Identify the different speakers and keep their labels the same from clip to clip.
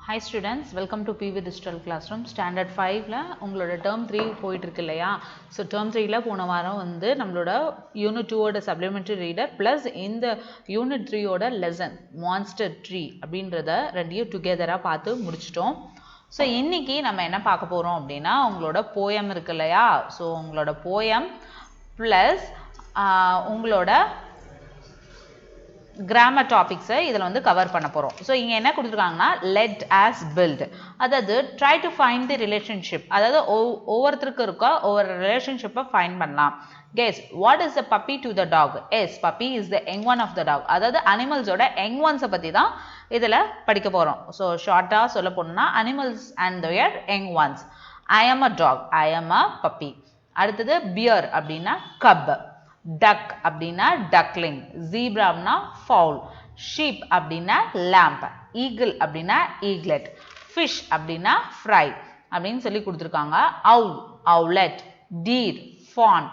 Speaker 1: Hi students, welcome to PV Digital Classroom. Standard 5 ல உங்களோட term 3 போயிட்டு இருக்கு இல்லையா? So term 3 ல போன வாரம் வந்து நம்மளோட unit 2 ஓட supplementary reader plus இந்த unit 3 ஓட lesson monster tree அப்படின்றத ரெண்டையும் together-ஆ பார்த்து முடிச்சிட்டோம். So இன்னைக்கு நம்ம என்ன பார்க்க போறோம் அப்படின்னா உங்களோட poem இருக்கு இல்லையா? So உங்களோட poem plus உங்களோட grammar topics இதல வந்து cover பண்ண போறோம். So இங்க என்ன கொடுத்திருக்காங்கன்னா let us build. அதாவது try to find the relationship. அதாவது ஒவ்வொருத்தருக்கு இருக்க ஒவ்வொரு relationship find பண்ணலாம். Guess what is the puppy to the dog? Yes, puppy is the young one of the dog. அதாவது animals ஓட young ones பத்தி தான் இதல படிக்க போறோம். So ஷார்ட்டா சொல்ல போனா animals and their young ones. I am a dog. I am a puppy. அடுத்தது bear அப்படினா cub. Duck அப்படினா duckling, zebra அப்படினா fowl, sheep அப்படினா lamb, eagle அப்படினா eaglet, fish அப்படினா fry அப்படின்னு சொல்லி கொடுத்திருக்காங்க. Owl, owlet, deer, fawn,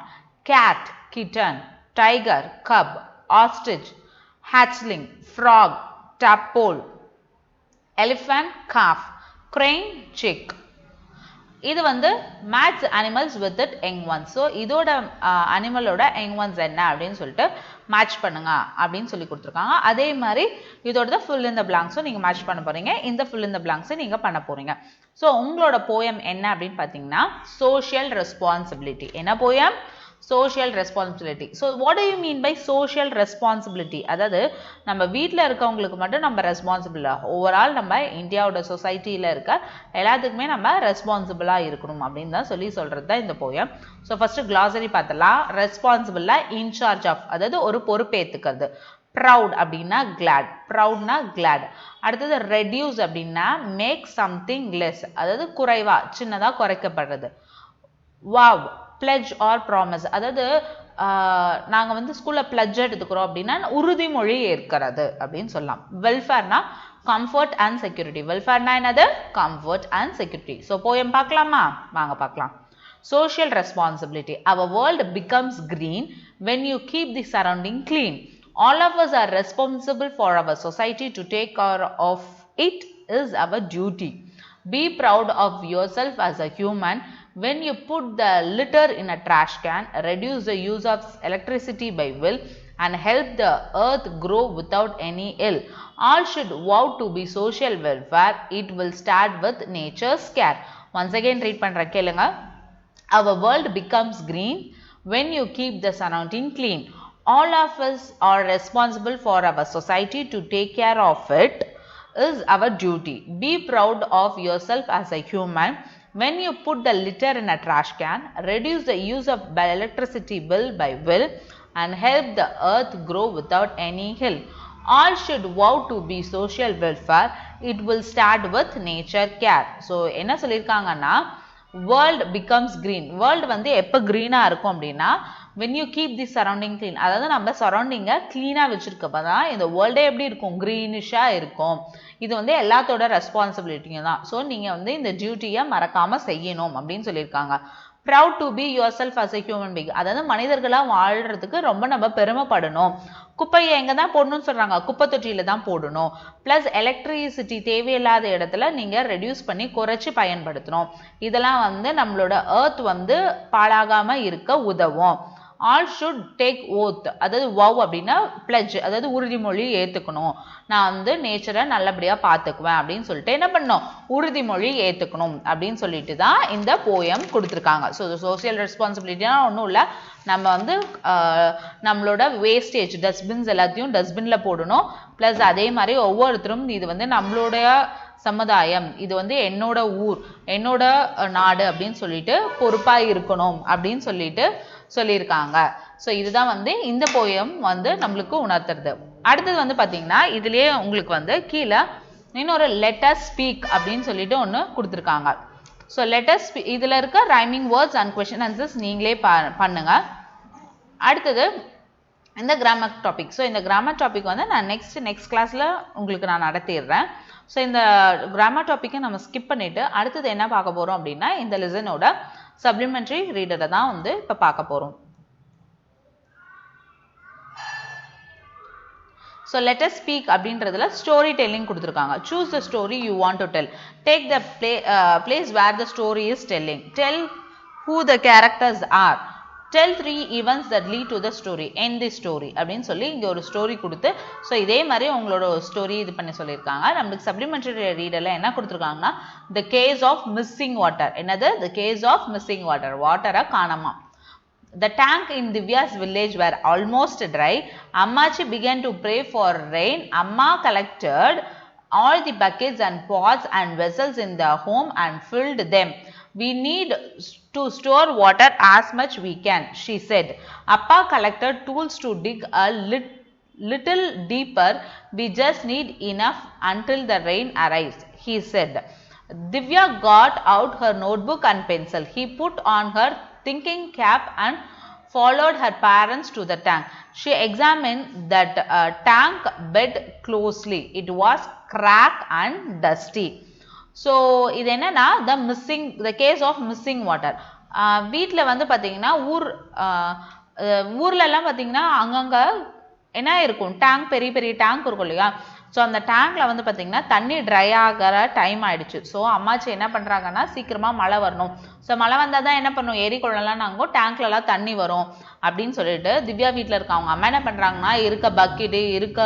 Speaker 1: cat, kitten, tiger, cub, ostrich, hatchling, frog, tadpole, elephant, calf, crane, chick. இது வந்து match animals with it young ones. So இதோட animalோட young ones என்ன அப்படின்னு சொல்லிட்டு match பண்ணுங்க அப்படின்னு சொல்லி கொடுத்திருக்காங்க. அதே மாதிரி இதோட fill in the blanks நீங்க match பண்ண போறீங்க. இந்த fill in the blanks நீங்க பண்ண போறீங்க. So உங்களோட poem என்ன அப்படின்னு பாத்தீங்கன்னா social responsibility. என்ன poem? Social responsibility. So what do you mean by social responsibility? அதாவது நம்ம வீட்ல இருக்கவங்களுக்கு மட்டும் நம்ம ரெஸ்பான்சிபிள் ஓவரால் நம்ம இந்தியாவோட சொசைட்டில இருக்க எல்லாத்துக்குமே நம்ம ரெஸ்பான்சிபிளா இருக்கணும் அப்படின்னு தான் சொல்றது தான் இந்த poem. So first glossary பார்த்தலாம். ரெஸ்பான்சிபிளா இன் சார்ஜ் ஆஃப் அதாவது ஒரு பொறுப்பேத்துக்கிறது. proud அப்படின்னா glad, proudனா glad. அடுத்தது reduce அப்படின்னா make something less அதாவது குறைவா சின்னதா குறைக்கப்படுறது. wow, pledge or promise அதாவது நாங்க வந்து ஸ்கூல்ல pledge எடுத்துக்கிறோம் அப்படின்னா உறுதிமொழி ஏற்கிறது அப்படின்னு சொல்லலாம். welfareனா comfort and security. welfareனா என்னது? comfort and security. So poem பார்க்கலாமா? வாங்க பார்க்கலாம். social responsibility. Our world becomes green when you keep the surrounding clean. All of us are responsible for our society. To take care of it is our duty. Be proud of yourself as a human. When you put the litter in a trash can, reduce the use of electricity by will and help the earth grow without any ill. All should vow to be social welfare. It will start with nature's care. Once again read பண்ற கேளுங்க. Our world becomes green when you keep the surrounding clean. All of us are responsible for our society. To take care of it is our duty. Be proud of yourself as a human. When you put the litter in a trash can, reduce the use of electricity bill by will and help the earth grow without any hill. All should vow to be social welfare. It will start with nature care. So என்ன சொல்லிருக்காங்கன்னா world becomes green. world வந்து எப்ப green-ஆ இருக்கும் அப்படின்னா when you keep the surrounding clean. அதாவது நம்ம சரௌண்டிங்கை கிளீனா வச்சிருக்கப்பதான் இந்த வேர்ல்டே எப்படி இருக்கும்? கிரீனிஷா இருக்கும். இது வந்து எல்லாத்தோட ரெஸ்பான்சிபிலிட்டியும் தான். ஸோ நீங்க வந்து இந்த டியூட்டியை மறக்காம செய்யணும் அப்படின்னு சொல்லியிருக்காங்க. proud to be yourself as a human being. அதாவது மனிதர்களா வாழ்றதுக்கு ரொம்ப நம்ம பெருமைப்படணும். குப்பையை எங்க தான் போடணும்னு சொல்றாங்க? குப்பை தொட்டியில தான் போடணும். பிளஸ் எலக்ட்ரிசிட்டி தேவையில்லாத இடத்துல நீங்க ரெடியூஸ் பண்ணி குறைச்சு பயன்படுத்தணும். இதெல்லாம் வந்து நம்மளோட எர்த் வந்து பாழாகாம இருக்க உதவும். all should take oath. அதாவது vow அப்படின்னா pledge அதாவது உறுதிமொழி ஏத்துக்கணும். நான் வந்து நேச்சரை நல்லபடியா பார்த்துக்குவேன் அப்படின்னு சொல்லிட்டு என்ன பண்ணணும்? உறுதிமொழி ஏத்துக்கணும் அப்படின்னு சொல்லிட்டு தான் இந்த போயம் கொடுத்திருக்காங்க. ஸோ சோசியல் ரெஸ்பான்சிபிலிட்டினா ஒன்றும் இல்லை. நம்ம வந்து நம்மளோட வேஸ்டேஜ் டஸ்ட்பின்ஸ் எல்லாத்தையும் டஸ்ட்பின்ல போடணும். பிளஸ் அதே மாதிரி ஒவ்வொருத்தரும் இது வந்து நம்மளுடைய சமுதாயம், இது வந்து என்னோட ஊர், என்னோட நாடு அப்படின்னு சொல்லிட்டு பொறுப்பா இருக்கணும் அப்படின்னு சொல்லிட்டு சொல்லியிருக்காங்க. ஸோ இதுதான் வந்து இந்த போயம் வந்து நம்மளுக்கு உணர்த்துறது. அடுத்தது வந்து பார்த்தீங்கன்னா இதுலயே உங்களுக்கு வந்து கீழே இன்னொரு let us speak அப்படின்னு சொல்லிட்டு ஒன்று கொடுத்துருக்காங்க. ஸோ let us speak இதுல இருக்க rhyming words and question answers நீங்களே பண்ணுங்க. அடுத்தது இந்த கிராமர் டாபிக். ஸோ இந்த கிராமர் டாபிக் வந்து நான் நெக்ஸ்ட் கிளாஸ்ல உங்களுக்கு நான் நடத்திடுறேன். ஸோ இந்த கிராமர் டாப்பிக்கை நம்ம ஸ்கிப் பண்ணிட்டு அடுத்தது என்ன பார்க்க போறோம் அப்படின்னா இந்த லெசனோட சப்ளிமெண்டரி ரீடரை தான் வந்து இப்போ பார்க்க போறோம். So let us speak அப்படின்றதுல story telling கொடுத்திருக்காங்க. Choose the story you want to tell. Take the place where the story is telling. Tell who the characters are. Tell 3 events that lead to the story. End the story அப்படின்னு சொல்லி இங்க ஒரு story கொடுத்து so இதே மாதிரி உங்களோட story இது பண்ணி சொல்லியிருக்காங்க. நம்மளுக்கு சப்ளிமெண்டரி ரீடர்ல என்ன கொடுத்துருக்காங்கன்னா the case of missing water. என்னது the case of missing water. வாட்டரை காணாமா. The tank in Divya's village were almost dry. Ammachi began to pray for rain. Amma collected all the buckets and pots and vessels in the home and filled them. We need to store water as much we can, she said. Appa collected tools to dig a little deeper. We just need enough until the rain arrives, he said. Divya got out her notebook and pencil. He put on her thinking cap and followed her parents to the tank. She examined that tank bed closely. It was cracked and dusty. So இது என்னன்னா the case of missing water. வீட்ல வந்து பாத்தீங்கன்னா ஊர்ல எல்லாம் பாத்தீங்கன்னா அங்கங்க என்ன இருக்கும் டேங்க் பெரிய பெரிய டேங்க் இருக்கும் இல்லையா ஸோ அந்த டேங்க்ல வந்து பாத்தீங்கன்னா தண்ணி ட்ரை ஆகிற டைம் ஆயிடுச்சு ஸோ அம்மாச்சி என்ன பண்றாங்கன்னா சீக்கிரமா மழை வரணும் ஸோ மழை வந்தால் தான் என்ன பண்ணும் ஏரி குளம்லாம் நாங்கள் டேங்க்லலாம் தண்ணி வரும் அப்படின்னு சொல்லிட்டு திவ்யா வீட்டில் இருக்க அவங்க அம்மா என்ன பண்ணுறாங்கன்னா இருக்க பக்கெட்டு இருக்க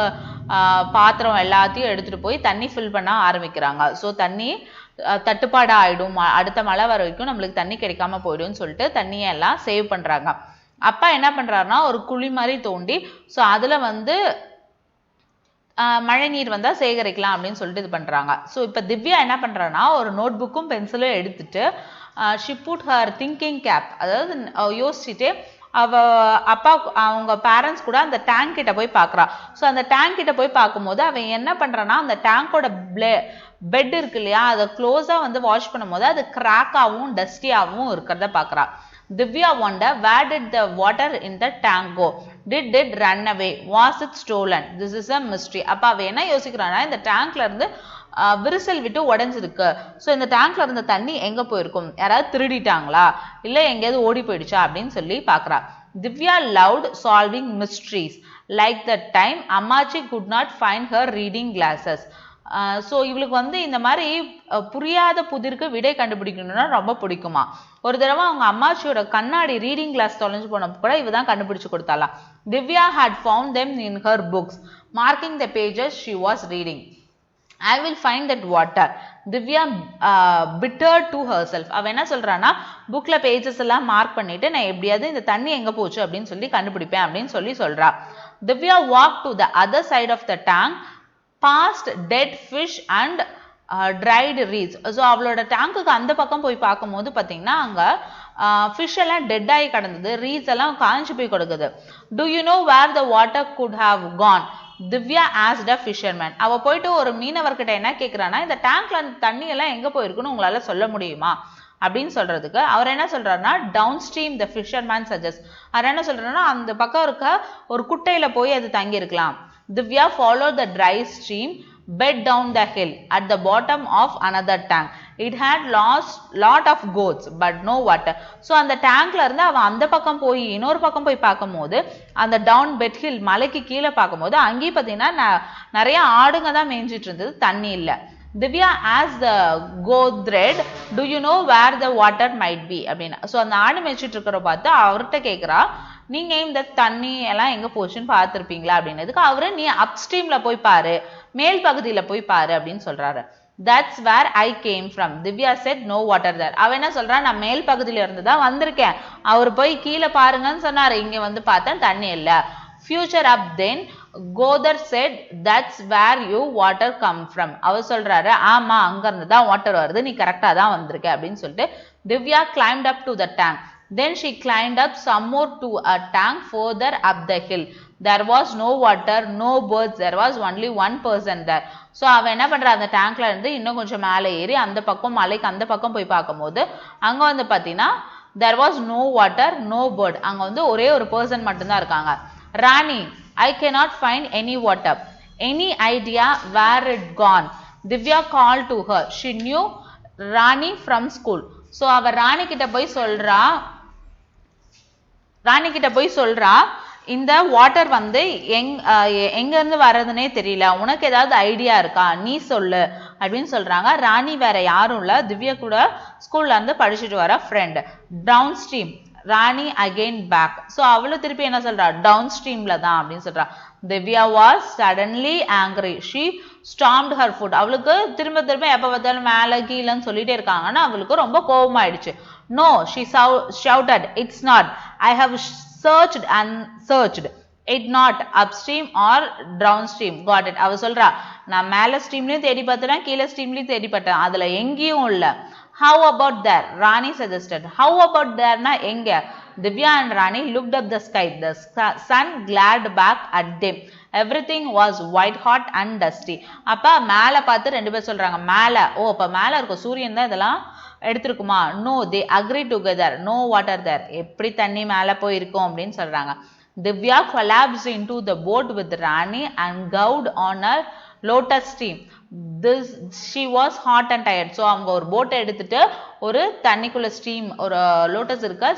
Speaker 1: பாத்திரம் எல்லாத்தையும் எடுத்துகிட்டு போய் தண்ணி ஃபில் பண்ண ஆரம்பிக்கிறாங்க ஸோ தண்ணி தட்டுப்பாடு ஆகிடும் அடுத்த மழை வர வரைக்கும் நம்மளுக்கு தண்ணி கிடைக்காம போயிடும்னு சொல்லிட்டு தண்ணியை எல்லாம் சேவ் பண்ணுறாங்க அப்பா என்ன பண்ணுறாருன்னா ஒரு குழி மாதிரி தோண்டி ஸோ அதில் வந்து மழை நீர் வந்தால் சேகரிக்கலாம் அப்படின்னு சொல்லிட்டு இது பண்ணுறாங்க ஸோ இப்போ திவ்யா என்ன பண்ணுறான்னா ஒரு நோட் புக்கும் பென்சிலும் எடுத்துட்டு she put her thinking cap அதாவது யோசிச்சுட்டு அப்பா அவங்க பேரண்ட்ஸ் கூட அந்த டேங்க் கிட்ட போய் பார்க்குறா ஸோ அந்த டேங்க் கிட்ட போய் பார்க்கும்போது அவன் என்ன பண்ணுறான்னா அந்த டேங்கோட பெட் இருக்கு இல்லையா அதை க்ளோஸாக வந்து வாஷ் பண்ணும்போது அது கிராக்காகவும் டஸ்டியாகவும் இருக்கிறத பார்க்குறா Divya wondered, where did the water in the tank go? Did it run away? Was it stolen? This is a mystery. அப்பா அவ என்ன யோசிக்கிறானா இந்த டேங்க்ல இருந்து விரிசல் விட்டு உடஞ்சிருக்கு ஸோ இந்த டேங்க்ல இருந்த தண்ணி எங்க போயிருக்கும் யாராவது திருடிட்டாங்களா இல்லை எங்கேயாவது ஓடி போயிடுச்சா அப்படின்னு சொல்லி பார்க்குறா Divya loved solving mysteries. Like that time, Ammachi could not find her reading glasses. So இவளுக்கு வந்து இந்த மாதிரி புரியாத புதிருக்கு விடை கண்டுபிடிக்கணும்னா ரொம்ப பிடிக்குமா ஒரு தடவை அவங்க அம்மாச்சியோட கண்ணாடி ரீடிங் கிளாஸ் தொலைஞ்சு போனப்போ கூட இவ தான் கண்டுபிடிச்சு கொடுத்தாலாம் Divya had found them in her books, marking the pages she was reading. I will find that water. Divya bittered to herself. அவ என்ன சொல்றானா புக்ல பேஜஸ் எல்லாம் மார்க் பண்ணிட்டு நான் எப்படியாவது இந்த தண்ணி எங்க போச்சு அப்படின்னு சொல்லி கண்டுபிடிப்பேன் அப்படின்னு சொல்லி சொல்றா Divya walked to the other side of the tank, past dead fish and dried reeds. So அவளோட டேங்குக்கு அந்த பக்கம் போய் பார்க்கும்போது பார்த்தீங்கன்னா அங்கே ஃபிஷ் எல்லாம் டெட் ஆகி கிடந்தது ரீட்ஸ் எல்லாம் காஞ்சி போய் கொடுக்குது Do you know where the water could have gone? Divya asked a fisherman. அவ போயிட்டு ஒரு மீனவர்கிட்ட என்ன கேட்குறான்னா இந்த டேங்க்ல தண்ணி எல்லாம் எங்கே போயிருக்குன்னு உங்களால சொல்ல முடியுமா அப்படின்னு சொல்றதுக்கு அவர் என்ன சொல்றாருன்னா டவுன் ஸ்ட்ரீம் த ஃபிஷர்மேன் சஜஸ்ட் அவர் என்ன சொல்றாருன்னா அந்த பக்கம் இருக்க ஒரு குட்டையில போய் அது தங்கி இருக்கலாம் Divya followed the dry stream, bed down the hill at the bottom of another tank. It had lost lot of goats but no water. So அந்த டேங்க்ல இருந்து அவ அந்த பக்கம் போய் இன்னொரு பக்கம் போய் பார்க்கும்போது அந்த டவுன் பெட் ஹில் மலைக்கு கீழே பார்க்கும்போது அங்கேயும் பார்த்தீங்கன்னா நிறைய ஆடுங்க தான் மேய்ஞ்சிட்டு இருந்தது தண்ணி இல்லை Divya asked the goatherd, do you know where the water might be? அப்படின்னா ஸோ அந்த ஆடு மேய்ச்சிட்டு இருக்கிற பார்த்து அவர்கிட்ட கேட்குறா நீங்க இந்த தண்ணி எல்லாம் எங்க போச்சுன்னு பார்த்துருப்பீங்களா அப்படின்னதுக்கு அவரு நீ அப்ஸ்ட்ரீம்ல போய் பாரு மேல் பகுதியில போய் பாரு அப்படின்னு சொல்றாரு That's where I came from. Divya said no water there. அவ என்ன சொல்றா நான் மேல் பகுதியில இருந்து தான் வந்திருக்கேன் அவர் போய் கீழே பாருங்கன்னு சொன்னாரு இங்க வந்து பார்த்தேன் தண்ணி இல்ல Future up then, Godar said, that's where you water come from. அவர் சொல்றாரு ஆமா அங்க இருந்து தான் வாட்டர் வருது நீ கரெக்டா தான் வந்திருக்க அப்படின்னு சொல்லிட்டு Divya climbed up to the tank. Then she climbed up some more to a tank further up the hill. There was no water, no birds. There was only one person there. So அவ என்ன பண்றா அந்த டேங்க்ல இருந்து இன்னும் கொஞ்சம் மேலே ஏறி அந்த பக்கம் மலைக்கு அந்த பக்கம் போய் பார்க்கும்போது அங்க வந்து பாத்தீங்கன்னா there was no water, no bird. அங்க வந்து ஒரே ஒரு பர்சன் மட்டும்தான் இருக்காங்க Rani, I cannot find any water. Any idea where it gone? Divya called to her. She knew Rani from school. So அவ ராணி கிட்ட போய் சொல்றா இந்த வாட்டர் வந்து எங்க இருந்து வர்றதுனே தெரியல, உனக்கு ஏதாவது ஐடியா இருக்கா, நீ சொல்லு அப்படின்னு சொல்றாங்க. ராணி வேற யாரும் இல்ல, திவ்யா கூட ஸ்கூல்ல இருந்து படிச்சுட்டு வர ஃப்ரெண்ட். டவுன் ஸ்ட்ரீம், ராணி அகெயின் பேக். ஸோ அவளும் திருப்பி என்ன சொல்றா, டவுன் ஸ்ட்ரீம்ல தான் அப்படின்னு சொல்றா. Divya was suddenly angry. She stamped her food. அவளுக்கு திரும்ப திரும்ப எப்ப பார்த்தாலும் மேல கீழன்னு சொல்லிட்டே இருக்காங்கன்னா அவளுக்கு ரொம்ப கோபமாயிடுச்சு. No, she shouted, it's not. I have searched and searched it, not upstream or downstream. Got it. அவ சொல்றா, நான் மேல ஸ்ட்ரீம்லயும் தேடி பார்த்தேன், கீழே ஸ்ட்ரீம்லயும் தேடி பார்த்தேன், அதுல எங்கேயும் இல்ல. How about there? Rani suggested. How about there na எங்க? Divya and Rani looked up the sky. The sun glared back at them. Everything was white hot and dusty. அப்ப மேல பார்த்து ரெண்டு பேர் சொல்றாங்க, மேல, ஓ அப்ப மேல இருக்கும் சூரியன் தான் இதெல்லாம் எடுத்துருக்குமா? No, they agreed together. No water there. எப்படி தண்ணி மேல போய் இருக்கும் அப்படின்னு சொல்றாங்க. Divya collapsed into the boat with Rani and gowed on her lotus stream. She was hot and tired. So அவங்க ஒரு போட்டை எடுத்துட்டு ஒரு தண்ணிக்குள்ள ஸ்டீம், ஒரு லோட்டஸ் இருக்க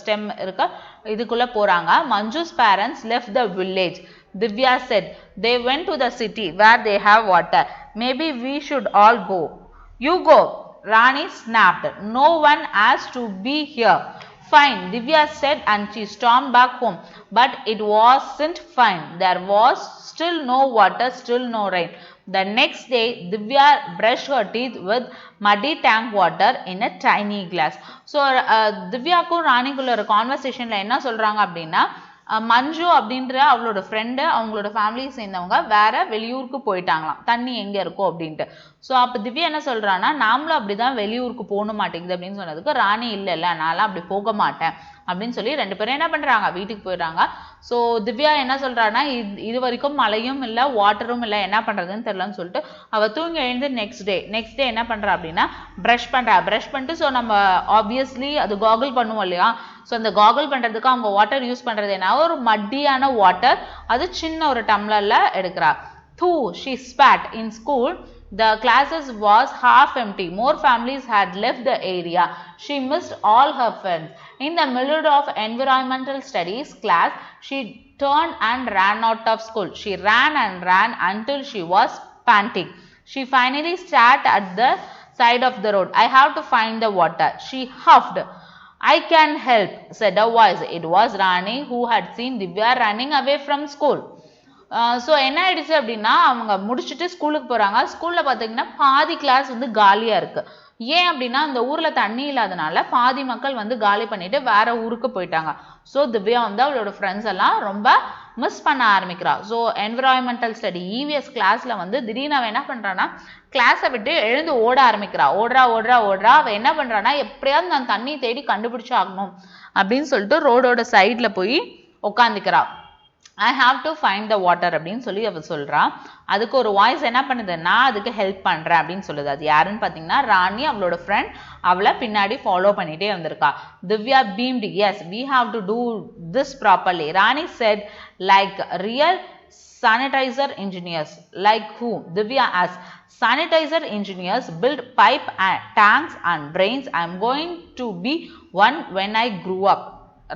Speaker 1: ஸ்டெம் இருக்க இதுக்குள்ள போறாங்க. Manju's parents left the village. Divya said they went to the city where they have water. Maybe we should all go. You go, Rani snapped. No one asked to be here. Fine, Divya said, and she stormed back home. But it wasn't fine. There was still no water, still no rain. The next day, Divya brushed her teeth with muddy tank water in a tiny glass. So, Divyaக்கும் ராணிக்குள்ள ஒரு கான்வர்சேஷன்ல என்ன சொல்றாங்க அப்படின்னா, மஞ்சு அப்படின்ற அவளோட friend, அவங்களோட ஃபேமிலியை சேர்ந்தவங்க வேற வெளியூருக்கு போயிட்டாங்களாம், தண்ணி எங்க இருக்கும் அப்படின்ட்டு. ஸோ அப்போ திவ்யா என்ன சொல்றான்னா, நாமளும் அப்படிதான் வெளியூருக்கு போக மாட்டேங்குது அப்படின்னு சொன்னதுக்கு ராணி இல்ல நான்லாம் அப்படி போக மாட்டேன் அப்படின்னு சொல்லி ரெண்டு பேரும் என்ன பண்றாங்க, வீட்டுக்கு போயிடுறாங்க. ஸோ திவ்யா என்ன சொல்றான்னா, இது வரைக்கும் மழையும் இல்லை வாட்டரும் இல்லை, என்ன பண்றதுன்னு தெரியலன்னு சொல்லிட்டு அவ தூங்கி எழுந்து நெக்ஸ்ட் டே என்ன பண்றா அப்படின்னா ப்ரஷ் பண்ணிட்டு, ஸோ நம்ம ஆப்வியஸ்லி அது காகுல் பண்ணுவோம் இல்லையா, ஸோ அந்த காகுல் பண்றதுக்கு அவங்க வாட்டர் யூஸ் பண்றது என்ன, ஒரு மட்டியான வாட்டர், அது சின்ன ஒரு டம்ளர்ல எடுக்கிறா. Thoo, she spat. In school, the classes was half empty. More families had left the area. She missed all her friends. In the middle of environmental studies class, she turned and ran out of school. She ran and ran until she was panting. She finally sat at the side of the road. I have to find the water. She huffed. I can help, said a voice. It was Rani, who had seen Divya running away from school. So என்ன ஆயிடுச்சு அப்படின்னா, அவங்க முடிச்சுட்டு ஸ்கூலுக்கு போறாங்க. ஸ்கூல்ல பார்த்தீங்கன்னா பாதி கிளாஸ் வந்து காலியா இருக்கு. ஏன் அப்படின்னா அந்த ஊர்ல தண்ணி இல்லாதனால பாதி மக்கள் வந்து காலி பண்ணிட்டு வேற ஊருக்கு போயிட்டாங்க. ஸோ திவ்யா வந்து அவளோட ஃப்ரெண்ட்ஸ் எல்லாம் ரொம்ப மிஸ் பண்ண ஆரம்பிக்கிறா. ஸோ என்விரான்மெண்டல் ஸ்டடி இவிஎஸ் கிளாஸ்ல வந்து திடீர்னு அவன் என்ன பண்றான்னா, கிளாஸை விட்டு எழுந்து ஓட ஆரம்பிக்கிறா. ஓடுறா அவ என்ன பண்றான்னா, எப்படியாவது நான் தண்ணி தேடி கண்டுபிடிச்சு ஆகணும் அப்படின்னு சொல்லிட்டு ரோடோட சைட்ல போய் உட்காந்துக்கிறா. I have to find the water அப்படின்னு சொல்லி அவ சொல்றா. அதுக்கு ஒரு வாய்ஸ் என்ன பண்ணுது, நான் அதுக்கு ஹெல்ப் பண்றேன் அப்படின்னு சொல்லுது. அது யாருன்னு பாத்தீங்கன்னா ராணி, அவளோட ஃப்ரெண்ட், அவளை பின்னாடி ஃபாலோ பண்ணிட்டே வந்திருக்கா. Divya beamed, yes, we have to do this properly. Rani said, like real sanitizer engineers. Like who? Divya asked. Sanitizer engineers build pipe and tanks and drains. I'm going to be one when I grew up,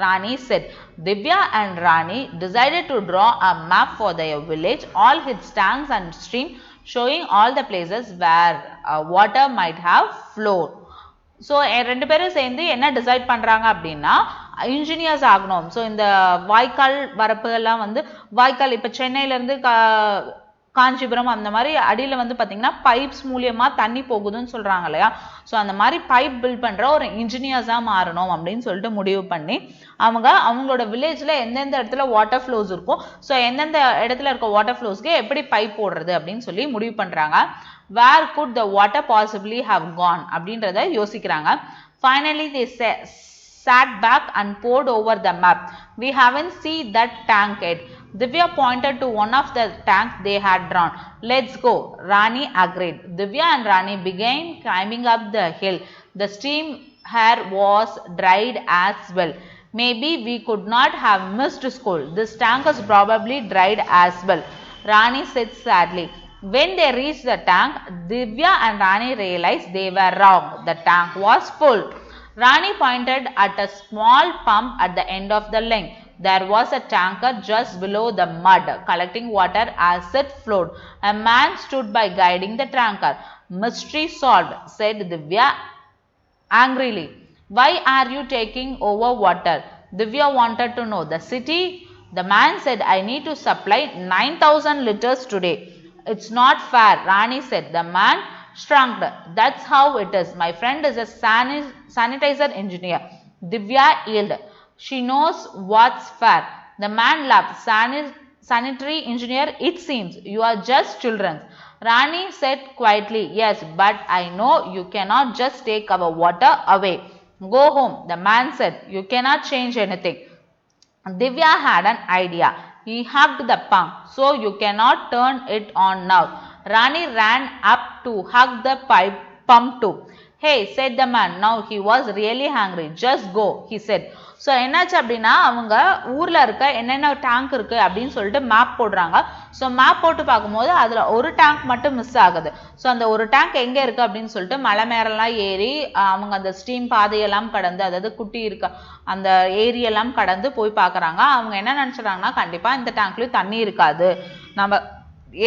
Speaker 1: Rani said. Divya and Rani decided to draw a map for their village, all its tanks and streams, showing all the places where water might have flowed. So ரெண்டு பேரும் சேர்ந்து என்ன decide பண்றாங்க அப்படின்னா, engineers ஆகணும். So இந்த வாய்க்கால் வரப்பு எல்லாம் வந்து, வாய்க்கால் இப்போ சென்னையில இருந்து காஞ்சிபுரம் அந்த மாதிரி அடியில் வந்து பார்த்தீங்கன்னா பைப்ஸ் மூலியமா தண்ணி போகுதுன்னு சொல்றாங்க இல்லையா. ஸோ அந்த மாதிரி பைப் பில்ட் பண்ற ஒரு இன்ஜினியர்ஸாக மாறணும் அப்படின்னு சொல்லிட்டு முடிவு பண்ணி அவங்களோட வில்லேஜ்ல எந்தெந்த இடத்துல வாட்டர் ஃப்ளோஸ் இருக்கும், ஸோ எந்தெந்த இடத்துல இருக்க வாட்டர் ஃப்ளோஸ்க்கு எப்படி பைப் போடுறது அப்படின்னு சொல்லி முடிவு பண்றாங்க. Where could the water possibly have gone அப்படின்றத யோசிக்கிறாங்க. Finally they sat back and pored over the map. We haven't seen that tank yet. Divya pointed to one of the tanks they had drawn. Let's go, Rani agreed. Divya and Rani began climbing up the hill. The stream here was dried as well. Maybe we could not have missed school. This tank is probably dried as well, Rani said sadly. When they reached the tank, Divya and Rani realized they were wrong. The tank was full. Rani pointed at a small pump at the end of the lane. There was a tanker just below the mud collecting water as it flowed. A man stood by guiding the tanker. Mystery solved, said Divya angrily. Why are you taking over water? Divya wanted to know. The city? The man said, I need to supply 9,000 liters today. It's not fair, Rani said. The man shrugged. That's how it is. My friend is a sanitizer engineer. Divya yelled. She knows what's fair. The man laughed. Sanitary engineer, it seems. You are just children. Rani said quietly, yes, but I know you cannot just take our water away. Go home, the man said. You cannot change anything. Divya had an idea. He hugged the pump, so you cannot turn it on now. Rani ran up to hug the pump too. Hey, said the man. Now he was really hungry. Just go, he said. So என்னாச்சு அப்படின்னா அவங்க ஊரில் இருக்க என்னென்ன tank இருக்குது அப்படின்னு சொல்லிட்டு map போடுறாங்க. ஸோ மேப் போட்டு பார்க்கும்போது அதில் ஒரு டேங்க் மட்டும் மிஸ் ஆகுது. ஸோ அந்த ஒரு டேங்க் எங்கே இருக்குது அப்படின்னு சொல்லிட்டு மலை மேரெல்லாம் ஏறி அவங்க அந்த ஸ்டீம் பாதையெல்லாம் கடந்து, அதாவது குட்டி இருக்க அந்த ஏரியெல்லாம் கடந்து போய் பார்க்குறாங்க. அவங்க என்ன நினச்சிட்றாங்கன்னா கண்டிப்பாக இந்த டேங்க்லேயும் தண்ணி இருக்காது, நம்ம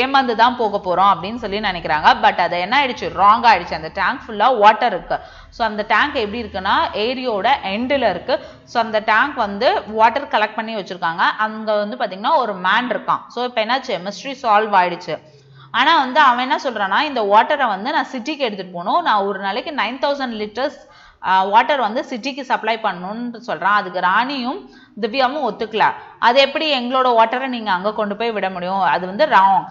Speaker 1: ஏமாந்து தான் போக போகிறோம் அப்படின்னு சொல்லி நினைக்கிறாங்க. பட் அது என்ன ஆயிடுச்சு, ராங் ஆயிடுச்சு. அந்த டேங்க் ஃபுல்லாக வாட்டர் இருக்கு. ஸோ அந்த டேங்க் எப்படி இருக்குன்னா ஏரியோட எண்டில் இருக்கு. ஸோ அந்த டேங்க் வந்து வாட்டர் கலெக்ட் பண்ணி வச்சிருக்காங்க. அங்கே வந்து பார்த்தீங்கன்னா ஒரு மேன் இருக்கான். ஸோ இப்போ என்னாச்சு, மிஸ்ட்ரி சால்வ் ஆயிடுச்சு. ஆனால் வந்து அவன் என்ன சொல்றான்னா, இந்த வாட்டரை வந்து நான் சிட்டிக்கு எடுத்துகிட்டு போகணும், நான் ஒரு நாளைக்கு 9,000 லிட்டர்ஸ் வாட்டர் வந்து சிட்டிக்கு சப்ளை பண்ணணும்னு சொல்கிறான். அதுக்கு ராணியும் திவ்யாவும் ஒத்துக்கல. அது எப்படி எங்களோட வாட்டரை நீங்கள் அங்கே கொண்டு போய் விட முடியும், அது வந்து ராங்.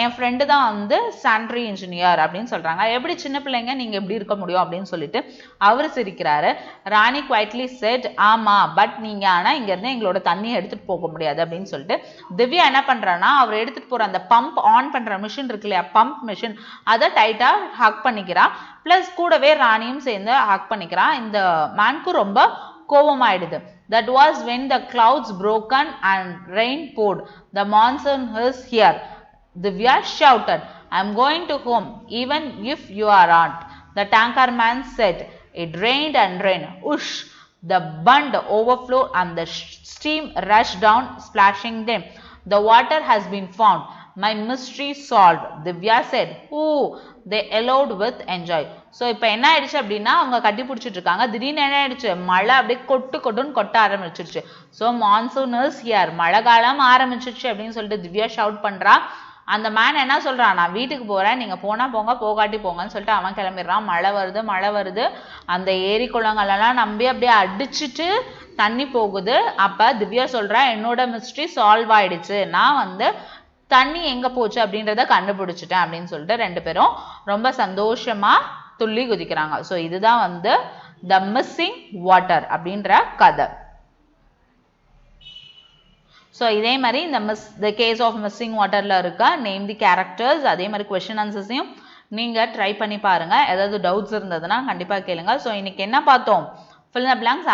Speaker 1: என் ஃப்ரெண்டு தான் வந்து சானிட்டரி இன்ஜினியர் அப்படின்னு சொல்கிறாங்க. எப்படி சின்ன பிள்ளைங்க நீங்கள் எப்படி இருக்க முடியும் அப்படின்னு சொல்லிட்டு அவர் சிரிக்கிறாரு. ராணி குவைட்லி செட், ஆமாம், பட் நீங்கள் ஆனால் இங்கேருந்து எங்களோட தண்ணியை எடுத்துகிட்டு போக முடியாது அப்படின்னு சொல்லிட்டு திவ்யா என்ன பண்ணுறான்னா, அவர் எடுத்துகிட்டு போகிற அந்த பம்ப் ஆன் பண்ணுற மிஷின் இருக்கு இல்லையா, பம்ப் மிஷின், அதை டைட்டாக ஹக் பண்ணிக்கிறா. ப்ளஸ் கூடவே ராணியும் சேர்ந்து ஹக் பண்ணிக்கிறான். இந்த மேனுக்கு ரொம்ப கோபமாயிடுது. That was when the clouds broken and rain poured. The monsoon is here. Divya shouted, I'm going to home, even if you aren't. The tanker man said, it rained and rained. Whoosh! The bund overflowed and the steam rushed down, splashing them. The water has been found. My mystery solved, Divya said. Ooh, they allowed with enjoy. So இப்போ என்ன ஆயிடுச்சு அப்படின்னா, அவங்க கட்டி பிடிச்சிட்டு இருக்காங்க. திடீர்னு என்ன ஆயிடுச்சு, மழை அப்படியே கொட்டுன்னு கொட்ட ஆரம்பிச்சிருச்சு. ஸோ மான்சூன் இஸ் ஹியர், மழை காலம் ஆரம்பிச்சிருச்சு அப்படின்னு சொல்லிட்டு திவ்யா ஷவுட் பண்றா. அந்த மேன் என்ன சொல்றான், நான் வீட்டுக்கு போறேன், நீங்க போனா போங்க, போகாட்டி போங்கன்னு சொல்லிட்டு அவன் கிளம்பிடுறான். மழை வருது, அந்த ஏரி குளங்களெல்லாம் நம்பி அப்படியே அடிச்சுட்டு தண்ணி போகுது. அப்ப திவ்யா சொல்றா, என்னோட மிஸ்ட்ரி சால்வ் ஆயிடுச்சு, நான் வந்து தண்ணி எங்க போச்சு அப்படின்றத கண்டுபிடிச்சிட்டேன் அப்படின்னு சொல்லிட்டு ரெண்டு பேரும் ரொம்ப சந்தோஷமா துள்ளி குதிக்கிறாங்க. ஸோ இதுதான் வந்து த மிஸ்ஸிங் வாட்டர் அப்படின்ற கதை. ஸோ இதே மாதிரி இந்த த கேஸ் ஆஃப் மிஸ்ஸிங் வாட்டர்ல இருக்க நேம் தி கேரக்டர்ஸ், அதே மாதிரி கொஸ்டின் ஆன்சர்ஸையும் நீங்க ட்ரை பண்ணி பாருங்க. ஏதாவது டவுட்ஸ் இருந்ததுன்னா கண்டிப்பா கேளுங்க. ஸோ இன்னைக்கு என்ன பார்த்தோம், fill in the blanks,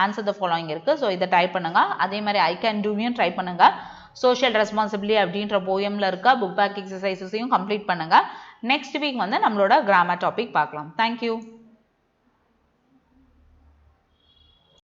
Speaker 1: answer the following இருக்கு. ஸோ இதை ட்ரை பண்ணுங்க. அதே மாதிரி ஐ கேன் டூவையும் ட்ரை பண்ணுங்க. சோஷியல் ரெஸ்பான்சிபிலிட்டி அப்படின்ற போயம்ல இருக்க புக் பேக் எக்ஸசைசஸையும் கம்ப்ளீட் பண்ணுங்க. நெக்ஸ்ட் வீக் வந்து நம்மளோட கிராமர் டாபிக் பார்க்கலாம். தேங்க்யூ.